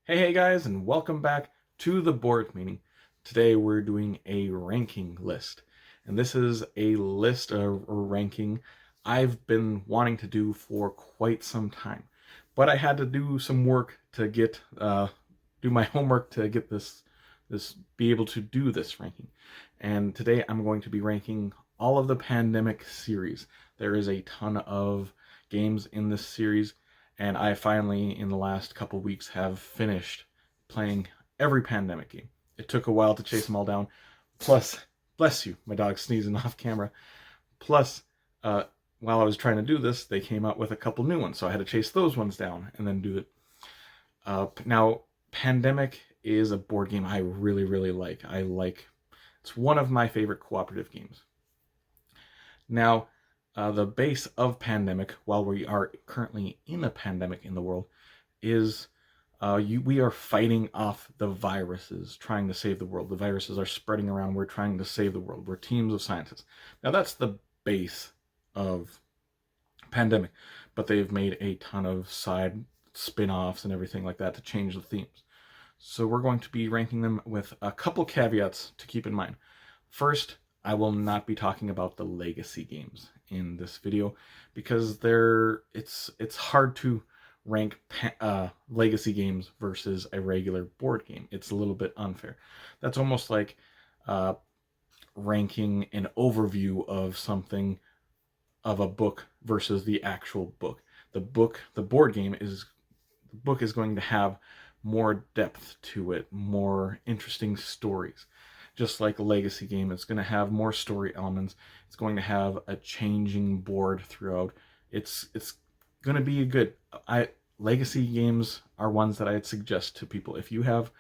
Hey guys, and welcome back to the board meeting. Today we're doing a ranking list, and this is a list of ranking I've been wanting to do for quite some time, but I had to do some work to do my homework to get this be able to do this ranking. And today I'm going to be ranking all of the Pandemic series. There is a ton of games in this series, and I finally, in the last couple weeks, have finished playing every Pandemic game. It took a while to chase them all down. Plus, bless you, my dog's sneezing off camera. Plus, uh, while I was trying to do this, they came out with a couple new ones, so I had to chase those ones down and then do it. Now, Pandemic is a board game I really like. It's one of my favorite cooperative games. Now, the base of Pandemic, while we are currently in a pandemic in the world, is we are fighting off the viruses, trying to save the world. The viruses are spreading around. We're trying to save the world. We're teams of scientists. Now, that's the base of Pandemic, but they've made a ton of side spin-offs and everything like that to change the themes. So we're going to be ranking them with a couple caveats to keep in mind. First, I will not be talking about the legacy games in this video because it's hard to rank legacy games versus a regular board game. It's a little bit unfair. That's almost like ranking an overview of something, of a book versus the actual book. The book is going to have more depth to it, more interesting stories. Just like a legacy game, it's going to have more story elements. It's going to have a changing board throughout. It's going to be a good. Legacy games are ones that I'd suggest to people. If you have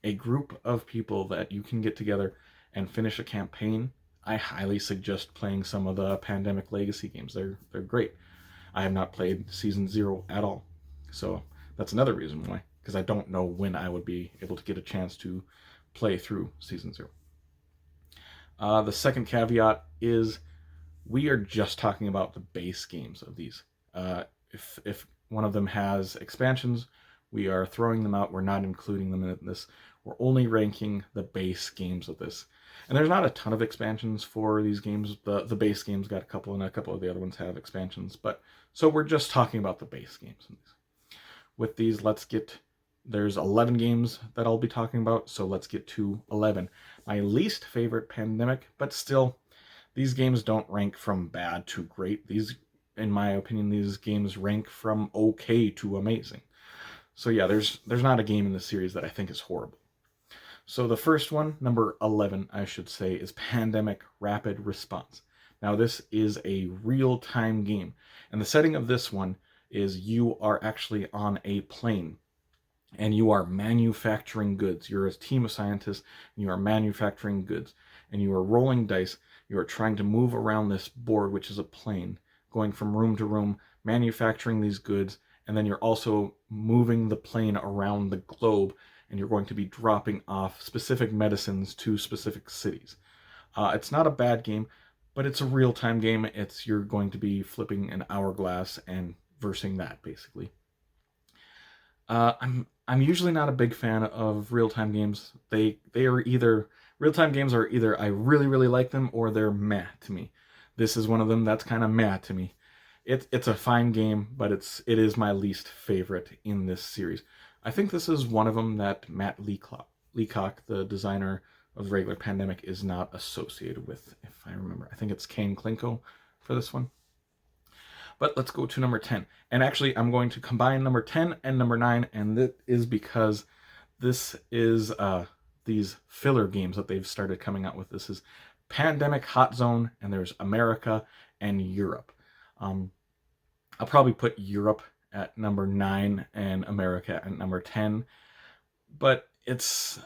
a group of people that you can get together and finish a campaign, I highly suggest playing some of the Pandemic legacy games. They're great. I have not played Season 0 at all, so that's another reason why, because I don't know when I would be able to get a chance to play through Season 0. The second caveat is we are just talking about the base games of these. If one of them has expansions, we are throwing them out. We're not including them in this. We're only ranking the base games of this. And there's not a ton of expansions for these games. The base games got a couple, and a couple of the other ones have expansions. But so we're just talking about the base games. With these, there's 11 games that I'll be talking about, so let's get to 11. My least favorite Pandemic, but still, these games don't rank from bad to great. In my opinion, these games rank from okay to amazing. So yeah, there's not a game in the series that I think is horrible. So the first one, number 11, I should say, is Pandemic Rapid Response. Now this is a real-time game, and the setting of this one is you are actually on a plane and you are manufacturing goods. You're a team of scientists, and you are manufacturing goods, and you are rolling dice. You are trying to move around this board, which is a plane, going from room to room, manufacturing these goods, and then you're also moving the plane around the globe, and you're going to be dropping off specific medicines to specific cities. It's not a bad game, but it's a real-time game. You're going to be flipping an hourglass and versing that, basically. I'm usually not a big fan of real-time games. They are either real-time games are either I really like them or they're meh to me. This is one of them that's kind of meh to me. It's a fine game, but it is my least favorite in this series. I think this is one of them that Matt Leacock, the designer of the regular Pandemic, is not associated with, if I remember. I think it's Kane Klinko for this one. But let's go to number 10. And actually, I'm going to combine number 10 and number 9, and that is because this is these filler games that they've started coming out with. This is Pandemic Hot Zone, and there's America and Europe. I'll probably put Europe at number 9 and America at number 10, but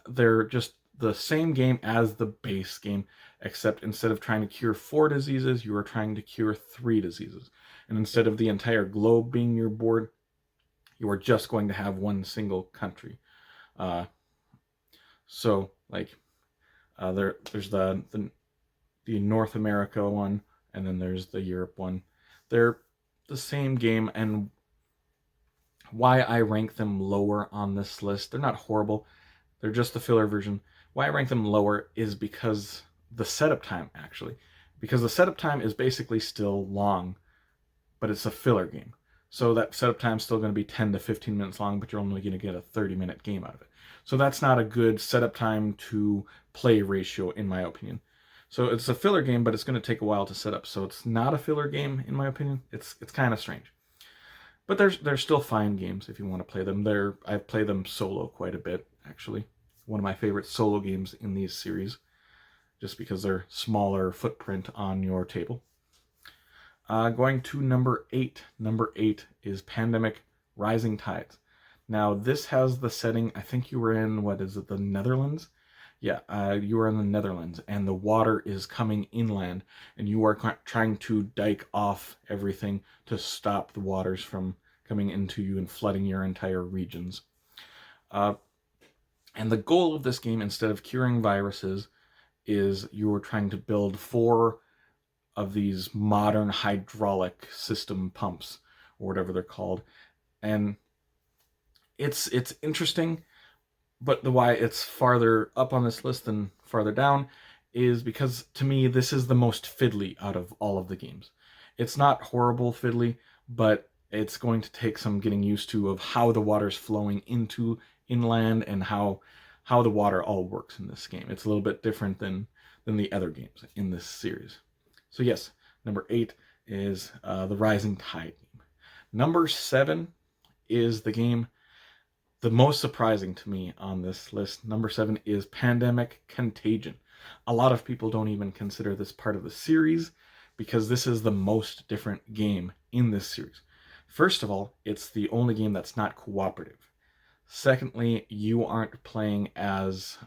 they're just the same game as the base game, except instead of trying to cure 4 diseases, you are trying to cure 3 diseases. And instead of the entire globe being your board, you are just going to have one single country. So, like, there's the North America one, and then there's the Europe one. They're the same game, and Why I rank them lower on this list, they're not horrible, they're just the filler version. Why I rank them lower is because the setup time, actually. Because the setup time is basically still long, but it's a filler game. So that setup time is still going to be 10 to 15 minutes long, but you're only going to get a 30-minute game out of it. So that's not a good setup time to play ratio, in my opinion. So it's a filler game, but it's going to take a while to set up. So it's not a filler game, in my opinion. It's kind of strange. But they're still fine games if you want to play them. I've played them solo quite a bit, actually. One of my favorite solo games in these series, just because they're smaller footprint on your table. Going to number 8. Number 8 is Pandemic Rising Tides. Now, this has the setting, I think you were in, what is it, the Netherlands? Yeah, you are in the Netherlands, and the water is coming inland, and you are trying to dike off everything to stop the waters from coming into you and flooding your entire regions. Uh, and the goal of this game, instead of curing viruses, is you are trying to build 4 of these modern hydraulic system pumps, or whatever they're called. And it's interesting, but the why it's farther up on this list than farther down is because, to me, this is the most fiddly out of all of the games. It's not horrible fiddly, but it's going to take some getting used to of how the water's flowing into inland and how the water all works in this game. It's a little bit different than the other games in this series. So yes, number 8 is the Rising Tide game. Number 7 is the game the most surprising to me on this list. Number 7 is Pandemic Contagion. A lot of people don't even consider this part of the series because this is the most different game in this series. First of all, it's the only game that's not cooperative. Secondly, you aren't playing as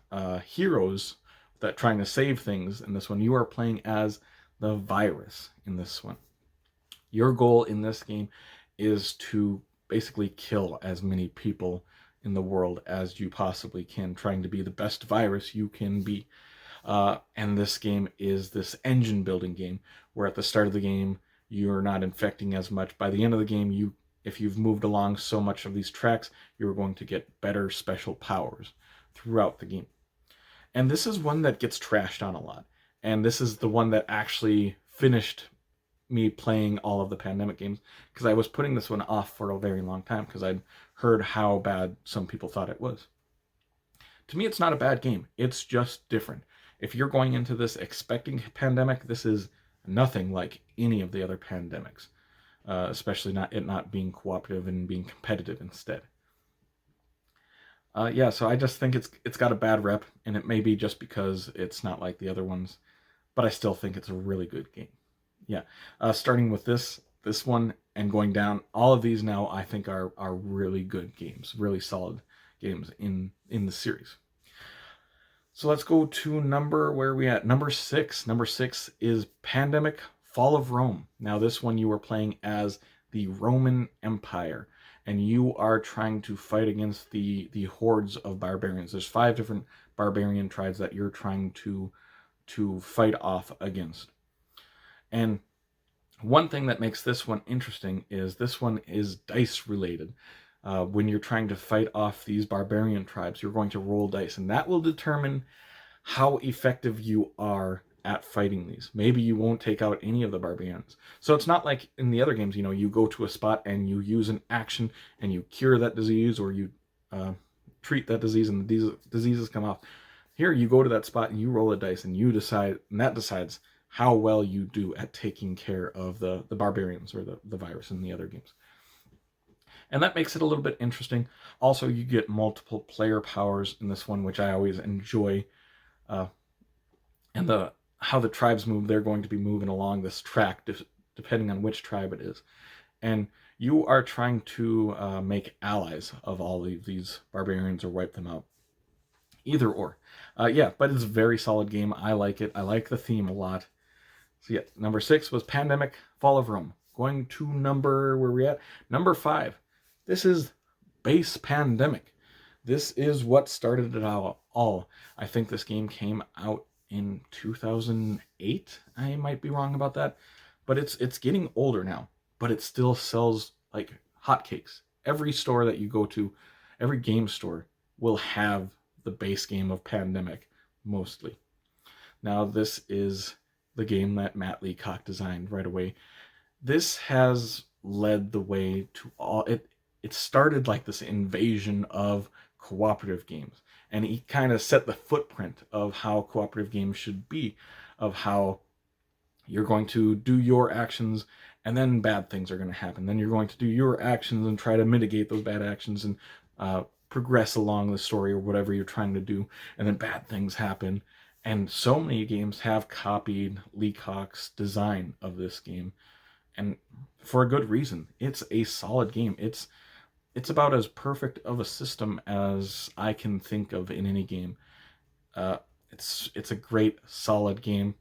heroes that trying to save things in this one. You are playing as the virus in this one. Your goal in this game is to basically kill as many people in the world as you possibly can, trying to be the best virus you can be. And this game is this engine building game where at the start of the game you're not infecting as much. By the end of the game, if you've moved along so much of these tracks, you're going to get better special powers throughout the game. And this is one that gets trashed on a lot. And this is the one that actually finished me playing all of the Pandemic games, because I was putting this one off for a very long time because I'd heard how bad some people thought it was. To me, it's not a bad game. It's just different. If you're going into this expecting Pandemic, this is nothing like any of the other Pandemics, especially not being cooperative and being competitive instead. So I just think it's got a bad rep, and it may be just because it's not like the other ones, but I still think it's a really good game. Yeah, starting with this one and going down, all of these now I think are really good games, really solid games in the series. So let's go to where are we at? Number 6. Number 6 is Pandemic Fall of Rome. Now this one you are playing as the Roman Empire, and you are trying to fight against the hordes of barbarians. There's 5 different barbarian tribes that you're trying to fight off against. And one thing that makes this one interesting is this one is dice related. When you're trying to fight off these barbarian tribes, you're going to roll dice, and that will determine how effective you are at fighting these. Maybe you won't take out any of the barbarians. So it's not like in the other games, you go to a spot and you use an action and you cure that disease, or you treat that disease and the diseases come off. Here you go to that spot and you roll a dice and you decide, and that decides how well you do at taking care of the barbarians or the virus in the other games. And that makes it a little bit interesting. Also, you get multiple player powers in this one, which I always enjoy. And how the tribes move, they're going to be moving along this track, depending on which tribe it is. And you are trying to make allies of all of these barbarians or wipe them out. Either or. But it's a very solid game. I like it. I like the theme a lot. So yeah, number 6 was Pandemic Fall of Rome. Going to where we at? Number 5. This is Base Pandemic. This is what started it all. I think this game came out in 2008. I might be wrong about that. But it's getting older now. But it still sells like hotcakes every store that you go to, every game store will have the base game of Pandemic mostly. Now, this is the game that Matt Leacock designed right away. This has led the way to all it. It started like this invasion of cooperative games, and he kind of set the footprint of how cooperative games should be, of how you're going to do your actions and then bad things are going to happen. Then you're going to do your actions and try to mitigate those bad actions and progress along the story or whatever you're trying to do, and then bad things happen. And so many games have copied Leacock's design of this game, and for a good reason. It's a solid game. It's about as perfect of a system as I can think of in any game. Uh, it's a great solid game.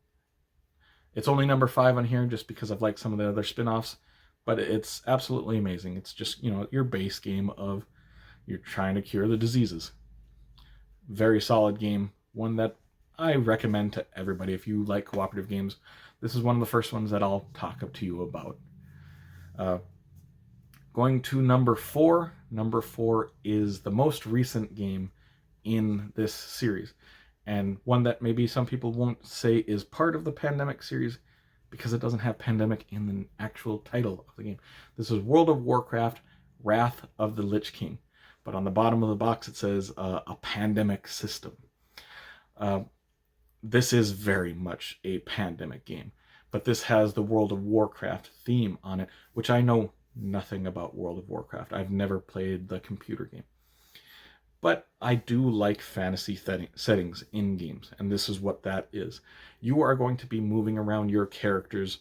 It's only number 5 on here just because I've liked some of the other spin-offs, but it's absolutely amazing. It's just, your base game of you're trying to cure the diseases. Very solid game, one that I recommend to everybody. If you like cooperative games, this is one of the first ones that I'll talk up to you about. Going to number 4. Number 4 is the most recent game in this series, and one that maybe some people won't say is part of the Pandemic series because it doesn't have Pandemic in the actual title of the game. This is World of Warcraft Wrath of the Lich King, but on the bottom of the box it says a Pandemic system. This is very much a Pandemic game, but this has the World of Warcraft theme on it, which I know nothing about World of Warcraft. I've never played the computer game. But I do like fantasy settings in games, and this is what that is. You are going to be moving around your characters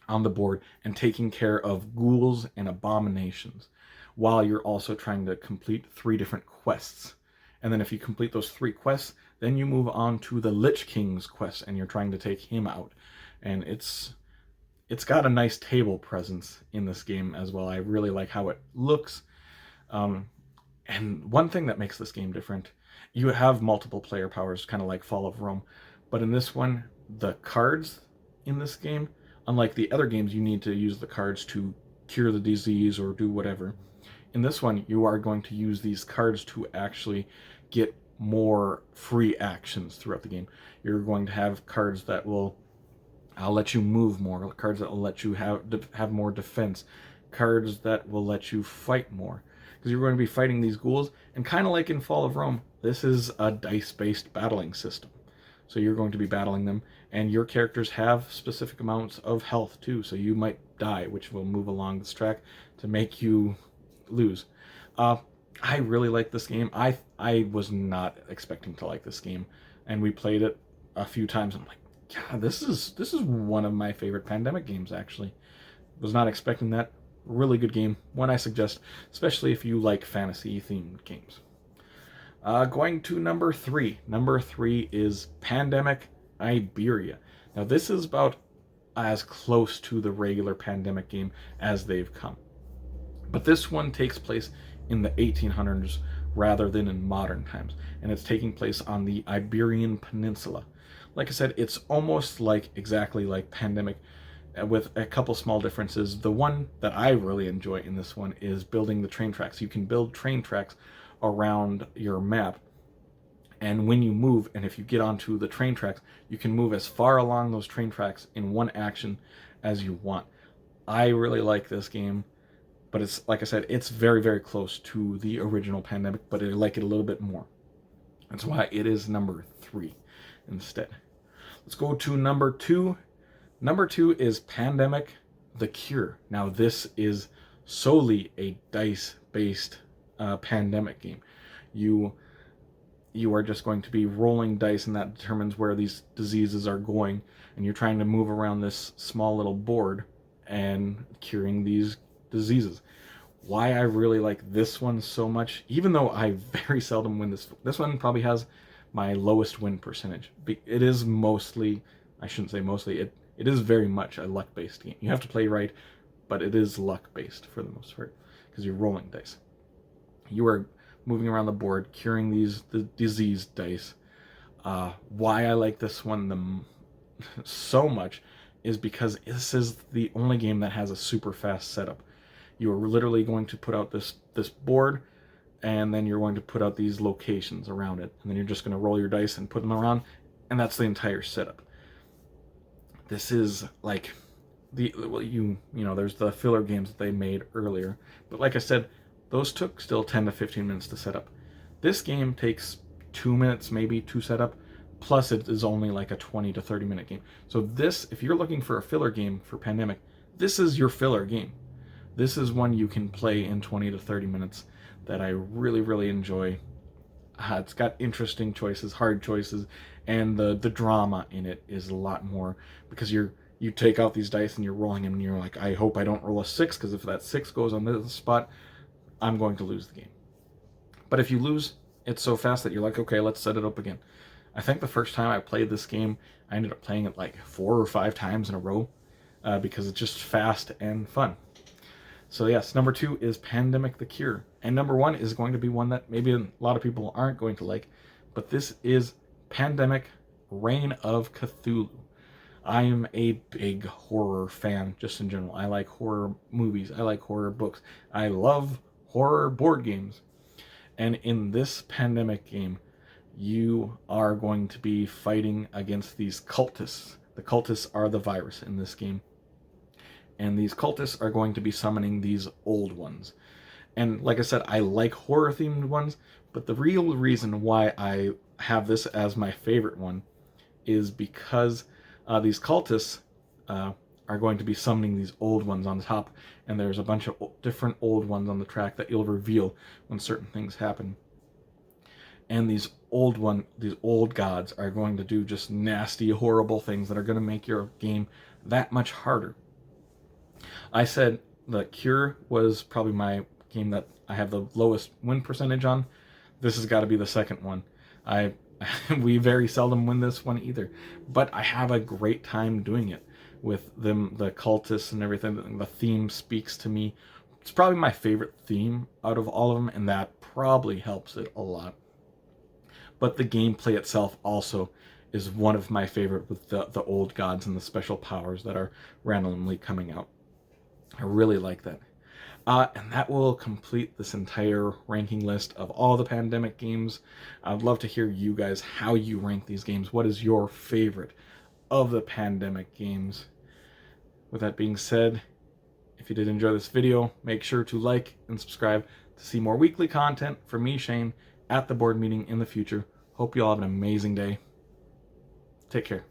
on the board and taking care of ghouls and abominations, while you're also trying to complete 3 different quests. And then if you complete those 3 quests, then you move on to the Lich King's quest, and you're trying to take him out. And it's got a nice table presence in this game as well. I really like how it looks. And one thing that makes this game different, you have multiple player powers, kind of like Fall of Rome. But in this one, the cards in this game, unlike the other games, you need to use the cards to cure the disease or do whatever. In this one, you are going to use these cards to actually get more free actions throughout the game. You're going to have cards that will let you move more, cards that will let you have more defense, cards that will let you fight more. Because you're going to be fighting these ghouls, and kind of like in Fall of Rome, this is a dice-based battling system. So you're going to be battling them, and your characters have specific amounts of health too, so you might die, which will move along this track to make you lose. I really like this game. I was not expecting to like this game, and we played it a few times. I'm like, yeah, this is one of my favorite Pandemic games, actually. Was not expecting that. Really good game. One I suggest, especially if you like fantasy-themed games. Going to number 3. Number 3 is Pandemic Iberia. Now, this is about as close to the regular Pandemic game as they've come. But this one takes place in the 1800s rather than in modern times, and it's taking place on the Iberian Peninsula. Like I said, it's almost exactly like Pandemic, with a couple small differences. The one that I really enjoy in this one is building the train tracks. You can build train tracks around your map, and when you move, and if you get onto the train tracks, you can move as far along those train tracks in one action as you want. I really like this game, but it's, like I said, it's very, very close to the original Pandemic, but I like it a little bit more. That's why it is number 3 instead. Let's go to number 2. Number 2 is Pandemic The Cure. Now, this is solely a dice-based Pandemic game. You are just going to be rolling dice, and that determines where these diseases are going, and you're trying to move around this small little board and curing these diseases. Why I really like this one so much, even though I very seldom win this one probably has my lowest win percentage. It is mostly, I shouldn't say mostly, it is very much a luck-based game. You have to play right, but it is luck-based for the most part, because you're rolling dice. You are moving around the board, curing the disease dice. Why I like this one so much is because this is the only game that has a super fast setup. You are literally going to put out this board, and then you're going to put out these locations around it, and then you're just going to roll your dice and put them around, and that's the entire setup. This is like there's the filler games that they made earlier, but like I said, those took still 10 to 15 minutes to set up. This game takes 2 minutes maybe to set up, plus it is only like a 20 to 30 minute game. So this, if you're looking for a filler game for Pandemic, this is your filler game. This is one you can play in 20 to 30 minutes that I really, really enjoy. It's got interesting choices, hard choices, and the drama in it is a lot more, because you take out these dice and you're rolling them and you're like, I hope I don't roll a 6, because if that 6 goes on this spot, I'm going to lose the game. But if you lose, it's so fast that you're like, okay, let's set it up again. I think the first time I played this game, I ended up playing it like 4 or 5 times in a row, because it's just fast and fun. So yes, number 2 is Pandemic the Cure. And number 1 is going to be one that maybe a lot of people aren't going to like, but this is Pandemic Reign of Cthulhu. I am a big horror fan, just in general. I like horror movies. I like horror books. I love horror board games. And in this Pandemic game, you are going to be fighting against these cultists. The cultists are the virus in this game. And these cultists are going to be summoning these old ones. And like I said, I like horror-themed ones, but the real reason why I have this as my favorite one is because these cultists are going to be summoning these old ones on top, and there's a bunch of different old ones on the track that you'll reveal when certain things happen. And these old gods are going to do just nasty, horrible things that are going to make your game that much harder. I said the Cure was probably my game that I have the lowest win percentage on. This has got to be the second one. We very seldom win this one either, but I have a great time doing it with them, the cultists and everything. The theme speaks to me. It's probably my favorite theme out of all of them, and that probably helps it a lot. But the gameplay itself also is one of my favorite, with the old gods and the special powers that are randomly coming out. I really like that. And that will complete this entire ranking list of all the Pandemic games. I'd love to hear you guys, how you rank these games. What is your favorite of the Pandemic games? With that being said, if you did enjoy this video, make sure to like and subscribe to see more weekly content from me, Shane, at the board meeting in the future. Hope you all have an amazing day. Take care.